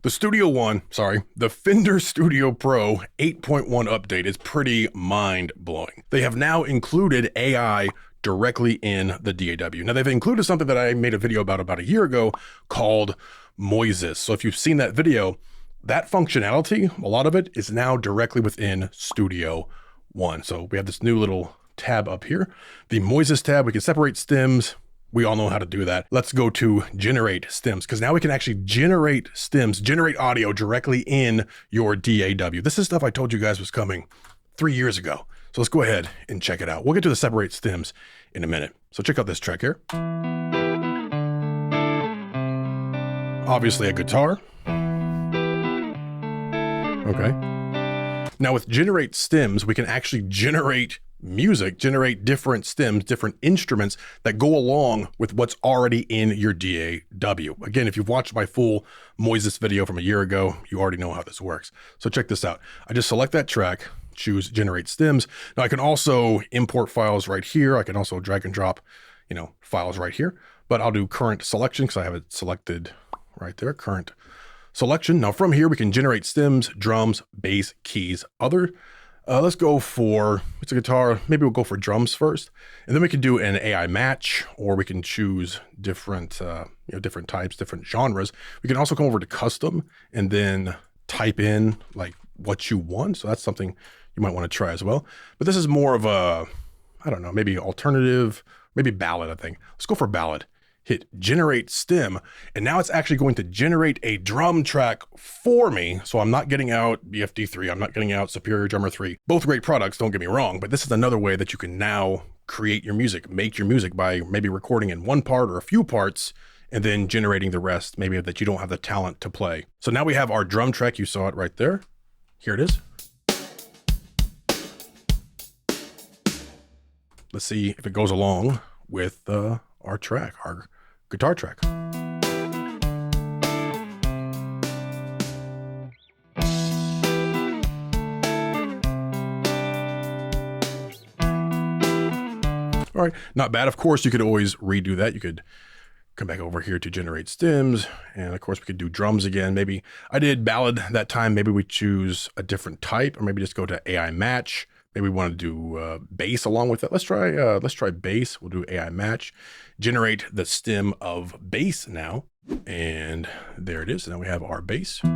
The Fender Studio Pro 8.1 update is pretty mind-blowing. They have now included AI directly in the DAW. Now, they've included something that I made a video about a year ago called Moises. So if you've seen that video, that functionality, a lot of it is now directly within Studio One. So we have this new little tab up here, the Moises tab. We can separate stems. We all know how to do that. Let's go to generate stems, because now we can actually generate stems, generate audio directly in your DAW. This is stuff I told you guys was coming 3 years ago. So let's go ahead and check it out. We'll get to the separate stems in a minute. So check out this track here. Obviously a guitar. Okay. Now with generate stems, we can actually generate music, generate different stems, different instruments that go along with what's already in your DAW. Again, if you've watched my full Moises video from a year ago, you already know how this works. So check this out. I just select that track, choose generate stems. Now I can also import files right here. I can also drag and drop, files right here, but I'll do current selection because I have it selected right there, current selection. Now from here, we can generate stems, drums, bass, keys, other. Let's go for, it's a guitar. Maybe we'll go for drums first. And then we can do an AI match, or we can choose different, different types, different genres. We can also come over to custom and then type in like what you want. So that's something you might want to try as well. But this is more of a, I don't know, maybe alternative, maybe ballad, I think. Let's go for ballad. Hit generate stem, and now it's actually going to generate a drum track for me. So I'm not getting out BFD3, I'm not getting out Superior Drummer 3. Both great products, don't get me wrong, but this is another way that you can now create your music, make your music by maybe recording in one part or a few parts, and then generating the rest, maybe that you don't have the talent to play. So now we have our drum track, you saw it right there. Here it is. Let's see if it goes along with our track, our guitar track. All right, not bad. Of course, you could always redo that. You could come back over here to generate stems. And of course we could do drums again. Maybe I did ballad that time. Maybe we choose a different type, or maybe just go to AI match. Maybe we want to do bass along with it. Let's try bass. We'll do AI match, generate the stem of bass now. And there it is. Now we have our bass. Oh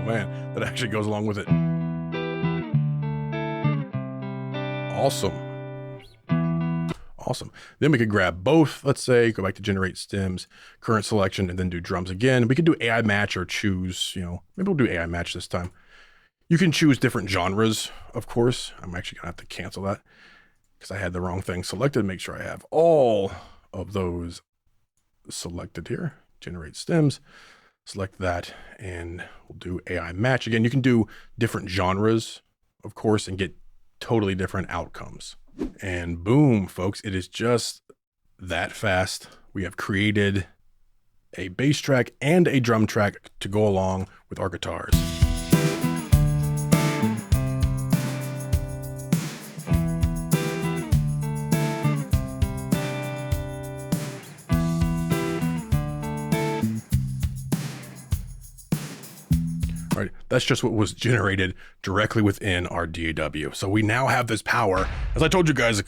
man, that actually goes along with it. Awesome. Then we could grab both. Let's say, go back to generate stems, current selection, and then do drums again. We could do AI match or choose, maybe we'll do AI match this time. You can choose different genres, of course. I'm actually gonna have to cancel that because I had the wrong thing selected. Make sure I have all of those selected here. Generate stems, select that, and we'll do AI match. Again, you can do different genres, of course, and get totally different outcomes. And boom, folks, it is just that fast. We have created a bass track and a drum track to go along with our guitars. Right. That's just what was generated directly within our DAW. So we now have this power. As I told you guys,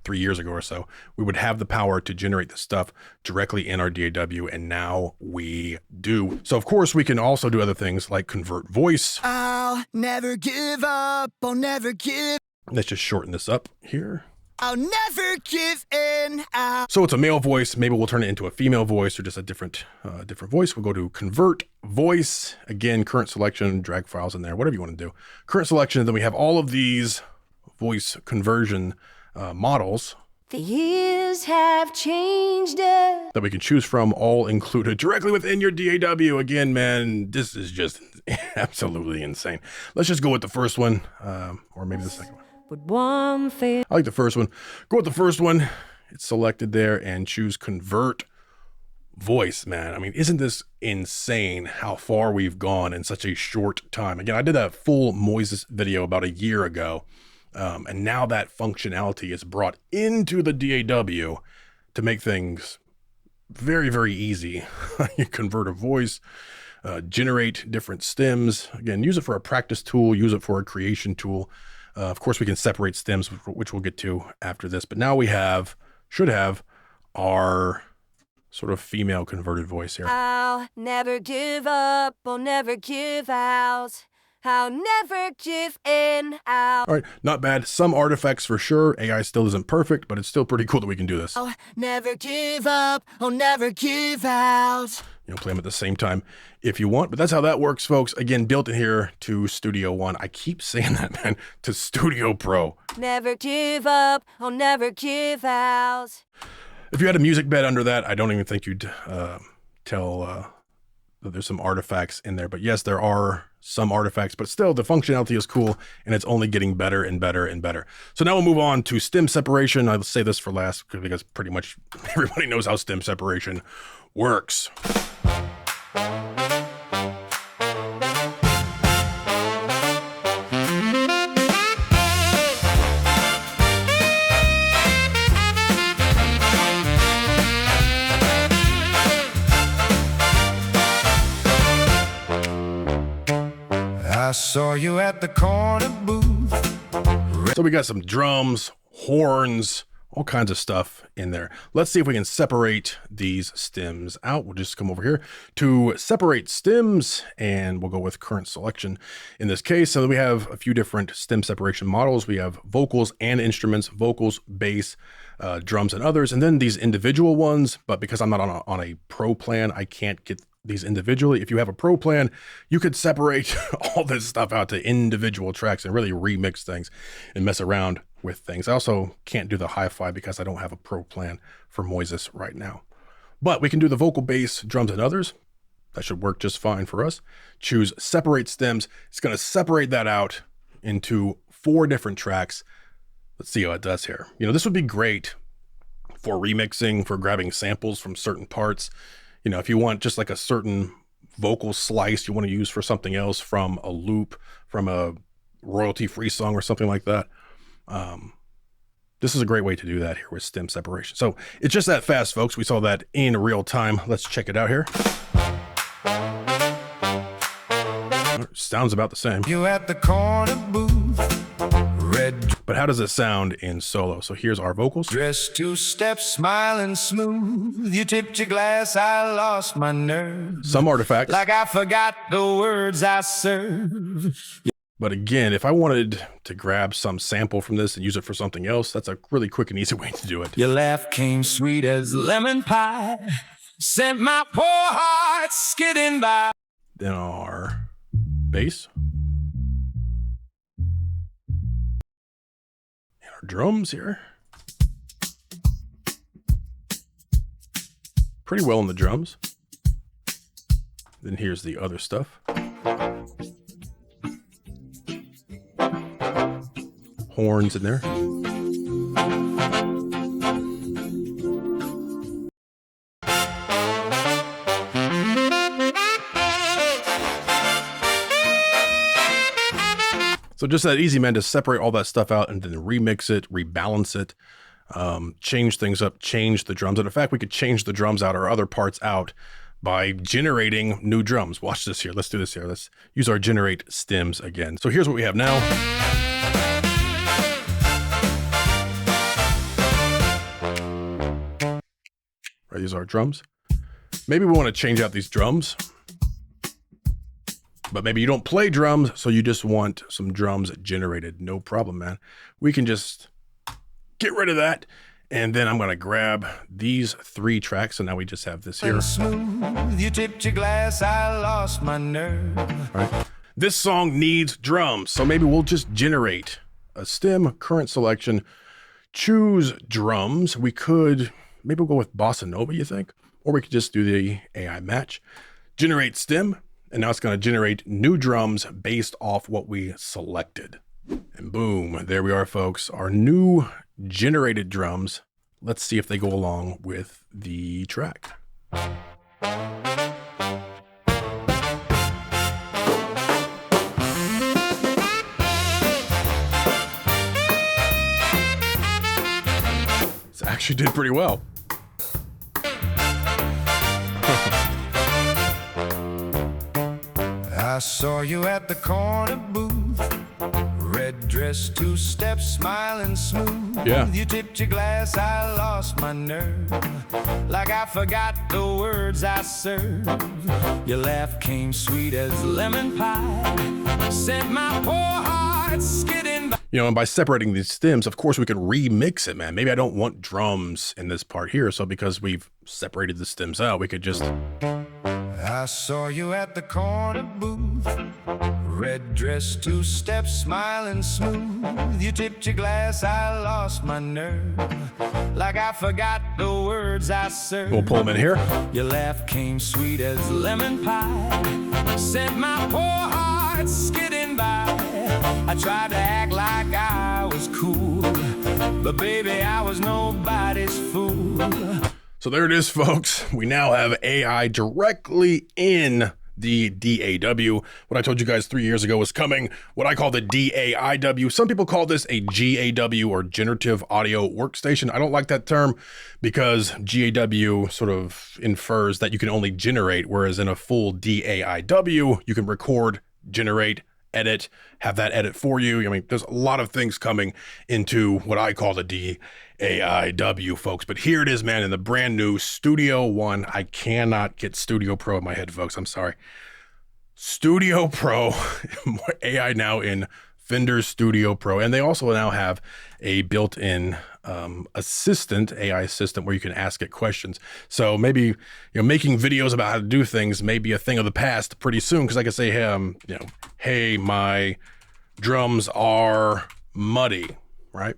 3 years ago or so, we would have the power to generate the stuff directly in our DAW, and now we do. So of course we can also do other things like convert voice. I'll never give up, I'll never give. Let's just shorten this up here. I'll never give in. So it's a male voice. Maybe we'll turn it into a female voice, or just a different voice. We'll go to convert voice. Again, current selection, drag files in there, whatever you want to do. Current selection, and then we have all of these voice conversion models. The years have changed us. That we can choose from, all included directly within your DAW. Again, man, this is just absolutely insane. Let's just go with the first one, or maybe the second one. I like the first one. Go with the first one. It's selected there, and choose convert voice, man. I mean, isn't this insane how far we've gone in such a short time? Again, I did a full Moises video about a year ago, and now that functionality is brought into the DAW to make things very, very easy. You convert a voice, generate different stems. Again, use it for a practice tool, use it for a creation tool. Of course, we can separate stems, which we'll get to after this. But now we should have our sort of female converted voice here. I'll never give up, I'll never give out, I'll never give in out. All right, not bad. Some artifacts for sure. AI still isn't perfect, but it's still pretty cool that we can do this. I'll never give up, I'll never give out. Play them at the same time if you want, but that's how that works, folks. Again, built in here to Studio One. I keep saying that, man, to Studio Pro. Never give up, I'll never give out. If you had a music bed under that, I don't even think you'd tell that there's some artifacts in there. But yes, there are some artifacts, but still the functionality is cool and it's only getting better and better and better. So now we'll move on to stem separation. I'll say this for last because pretty much everybody knows how stem separation works. I saw you at the corner booth. So we got some drums, horns, all kinds of stuff in there. Let's see if we can separate these stems out. We'll just come over here to separate stems and we'll go with current selection in this case. So we have a few different stem separation models. We have vocals and instruments, vocals, bass, drums, and others. And then these individual ones, but because I'm not on a pro plan, I can't get these individually. If you have a pro plan, you could separate all this stuff out to individual tracks and really remix things and mess around with things. I also can't do the hi-fi because I don't have a pro plan for Moises right now. But we can do the vocal, bass, drums, and others. That should work just fine for us. Choose separate stems. It's going to separate that out into 4 different tracks. Let's see how it does here. This would be great for remixing, for grabbing samples from certain parts. If you want just like a certain vocal slice you want to use for something else, from a loop, from a royalty-free song or something like that. This is a great way to do that here with stem separation. So it's just that fast, folks. We saw that in real time. Let's check it out here. Sounds about the same. You at the corner booth. Red But how does it sound in solo? So here's our vocals. dress, 2 steps, smiling smooth. You tipped your glass, I lost my nerve. Some artifacts. Like I forgot the words I serve. But again, if I wanted to grab some sample from this and use it for something else, that's a really quick and easy way to do it. Your laugh came sweet as lemon pie. Sent my poor heart skidding by. Then our bass. And our drums here. Pretty well in the drums. Then here's the other stuff. Horns in there. So just that easy, man, to separate all that stuff out and then remix it, rebalance it, change things up, change the drums. And in fact, we could change the drums out or other parts out by generating new drums. Watch this here. Let's do this here. Let's use our generate stems again. So here's what we have now. Right, these are our drums. Maybe we want to change out these drums. But maybe you don't play drums, so you just want some drums generated. No problem, man. We can just get rid of that. And then I'm going to grab these 3 tracks. So now we just have this here. Smooth, you tipped your glass, I lost my nerve. All right. This song needs drums. So maybe we'll just generate a stem, current selection, choose drums. We could, maybe we'll go with Bossa Nova, you think? Or we could just do the AI match. Generate stem. And now it's going to generate new drums based off what we selected. And boom, there we are, folks. Our new generated drums. Let's see if they go along with the track. This actually did pretty well. I saw you at the corner booth, red dress, two steps, smiling smooth. Yeah. You tipped your glass, I lost my nerve, like I forgot the words I served. Your laugh came sweet as lemon pie, sent my poor heart skidding by. You know, and by separating these stems, of course, we can remix it, man. Maybe I don't want drums in this part here, so because we've separated the stems out, we could just... I saw you at the corner booth, red dress, two steps, smiling smooth. You tipped your glass, I lost my nerve, like I forgot the words I served. We'll pull them in here. Your laugh came sweet as lemon pie, sent my poor heart skidding by. I tried to act like I was cool, but baby, I was nobody's fool. So there it is, folks. We now have AI directly in the DAW. What I told you guys 3 years ago was coming, what I call the DAIW. Some people call this a GAW, or generative audio workstation. I don't like that term because GAW sort of infers that you can only generate, whereas in a full DAIW, you can record, generate, edit, have that edit for you. I mean, there's a lot of things coming into what I call the DAIW, folks. But here it is, man, in the brand new Studio One. I cannot get Studio Pro in my head, folks. I'm sorry. Studio Pro, AI now in Fender Studio Pro. And they also now have a built-in assistant, AI assistant, where you can ask it questions. So maybe, you know, making videos about how to do things may be a thing of the past pretty soon, because I can say, hey, hey, my drums are muddy, right?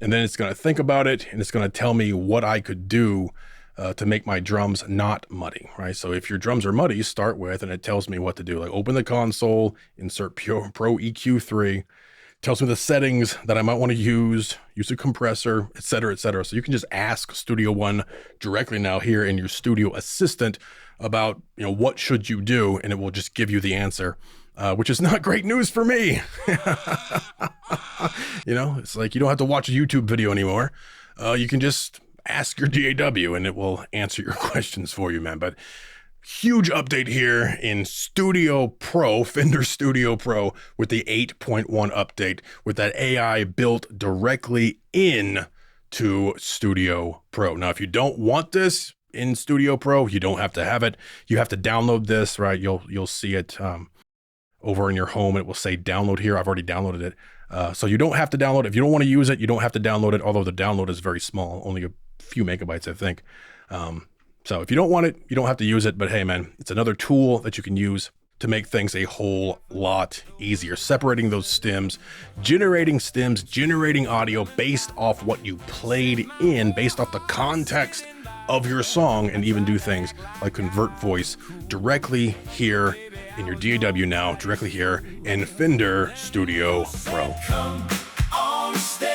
And then it's going to think about it, and it's going to tell me what I could do to make my drums not muddy, right? So if your drums are muddy, start with, and it tells me what to do. Like open the console, insert Pro EQ3, tells me the settings that I might want to use a compressor, et cetera, et cetera. So you can just ask Studio One directly now here in your Studio Assistant about, you know, what should you do, and it will just give you the answer, which is not great news for me. You know, it's like you don't have to watch a YouTube video anymore. You can just ask your DAW and it will answer your questions for you, man. But huge update here in Studio Pro, Fender Studio Pro, with the 8.1 update, with that AI built directly in to Studio Pro. Now, if you don't want this in Studio Pro, you don't have to have it. You have to download this, right? You'll see it over in your home. It will say download here. I've already downloaded it. So you don't have to download it. If you don't want to use it, you don't have to download it, although the download is very small, only a few megabytes, I think. So if you don't want it, you don't have to use it. But hey, man, it's another tool that you can use to make things a whole lot easier. Separating those stems, generating audio based off what you played in, based off the context of your song, and even do things like convert voice directly here in your DAW now, directly here in Fender Studio Pro. Come on, stay.